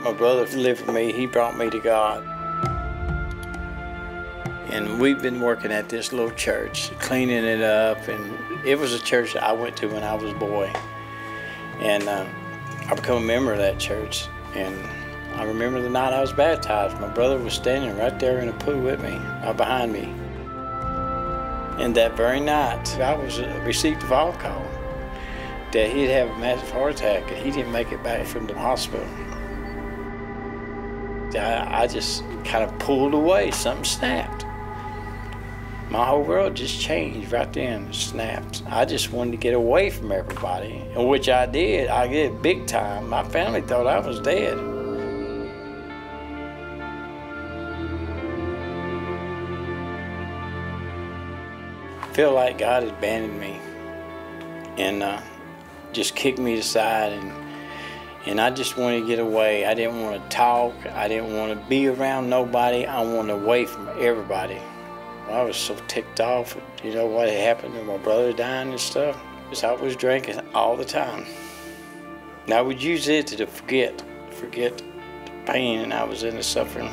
My brother lived with me. He brought me to God. And we've been working at this little church, cleaning it up. And it was a church that I went to when I was a boy. And I became a member of that church. And I remember the night I was baptized. My brother was standing right there in the pool with me, right behind me. And that very night, I received a phone call that he'd have a massive heart attack, and he didn't make it back from the hospital. I just kind of pulled away. Something snapped. My whole world just changed right then, snapped. I just wanted to get away from everybody, which I did. I did big time. My family thought I was dead. I feel like God had abandoned me and just kicked me aside, and I just wanted to get away. I didn't want to talk. I didn't want to be around nobody. I wanted away from everybody. I was so ticked off, you know, what had happened to my brother dying and stuff. Because I was drinking all the time. And I would use it to forget the pain and I was in the suffering.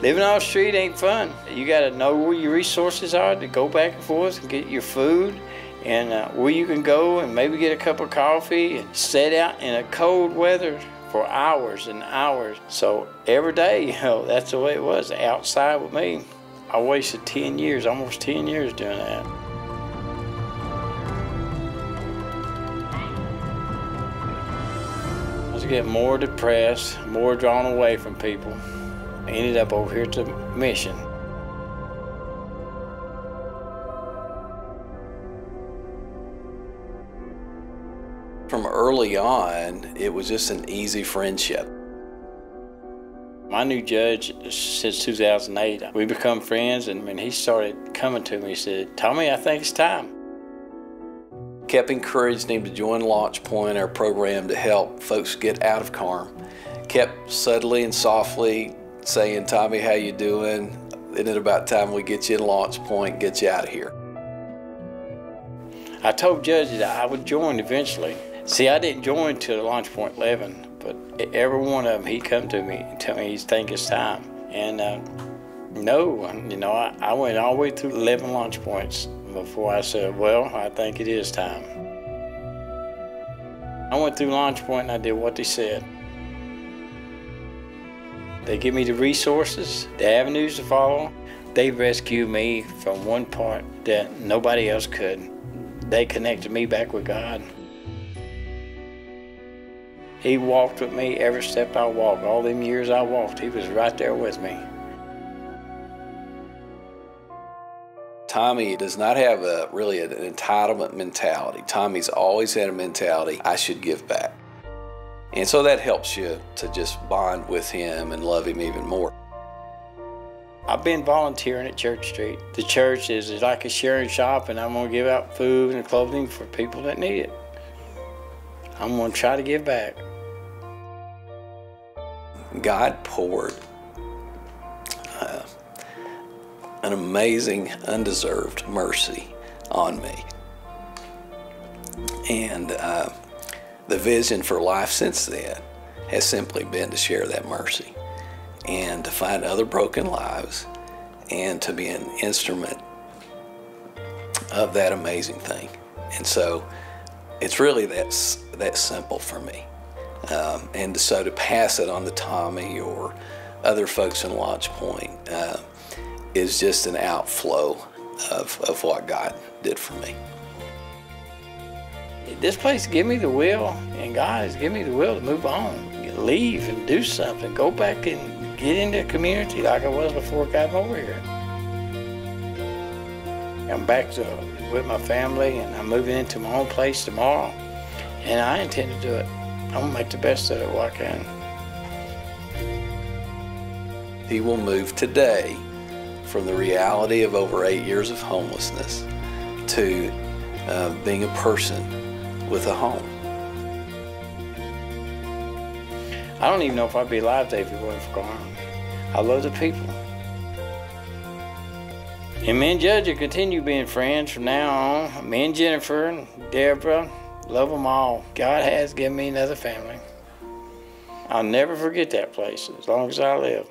Living off the street ain't fun. You got to know where your resources are to go back and forth and get your food, and where you can go and maybe get a cup of coffee and sit out in a cold weather for hours and hours. So every day, you know, that's the way it was outside with me. I wasted 10 years, almost 10 years doing that. I was getting more depressed, more drawn away from people. I ended up over here at the mission. From early on, it was just an easy friendship. My new judge since 2008, we become friends, and when he started coming to me, he said, "Tommy, I think it's time." Kept encouraging him to join Launch Point, our program to help folks get out of harm. Kept subtly and softly saying, "Tommy, how you doing? Isn't it about time we get you in Launch Point, get you out of here?" I told Judge that I would join eventually. See, I didn't join till Launch Point 11, but every one of them, he'd come to me and tell me he think it's time. And no, you know, I went all the way through 11 launch points before I said, well, I think it is time. I went through Launch Point and I did what they said. They give me the resources, the avenues to follow. They rescued me from one part that nobody else could. They connected me back with God. He walked with me every step I walked. All them years I walked, he was right there with me. Tommy does not have really an entitlement mentality. Tommy's always had a mentality, I should give back. And so that helps you to just bond with him and love him even more. I've been volunteering at Church Street. The church is like a sharing shop, and I'm going to give out food and clothing for people that need it. I'm going to try to give back. God poured an amazing, undeserved mercy on me. And the vision for life since then has simply been to share that mercy and to find other broken lives and to be an instrument of that amazing thing. And so it's really that simple for me. And so to pass it on to Tommy or other folks in Launch Point is just an outflow of what God did for me. This place give me the will, and God has given me the will to move on, leave and do something, go back and get into the community like I was before I got over here. I'm back with my family, and I'm moving into my own place tomorrow, and I intend to do it. I'm gonna make the best of it what I can. He will move today from the reality of over 8 years of homelessness to being a person with a home. I don't even know if I'd be alive today if it wasn't for God. I love the people. And me and Judge will continue being friends from now on. Me and Jennifer and Deborah, love them all. God has given me another family. I'll never forget that place as long as I live.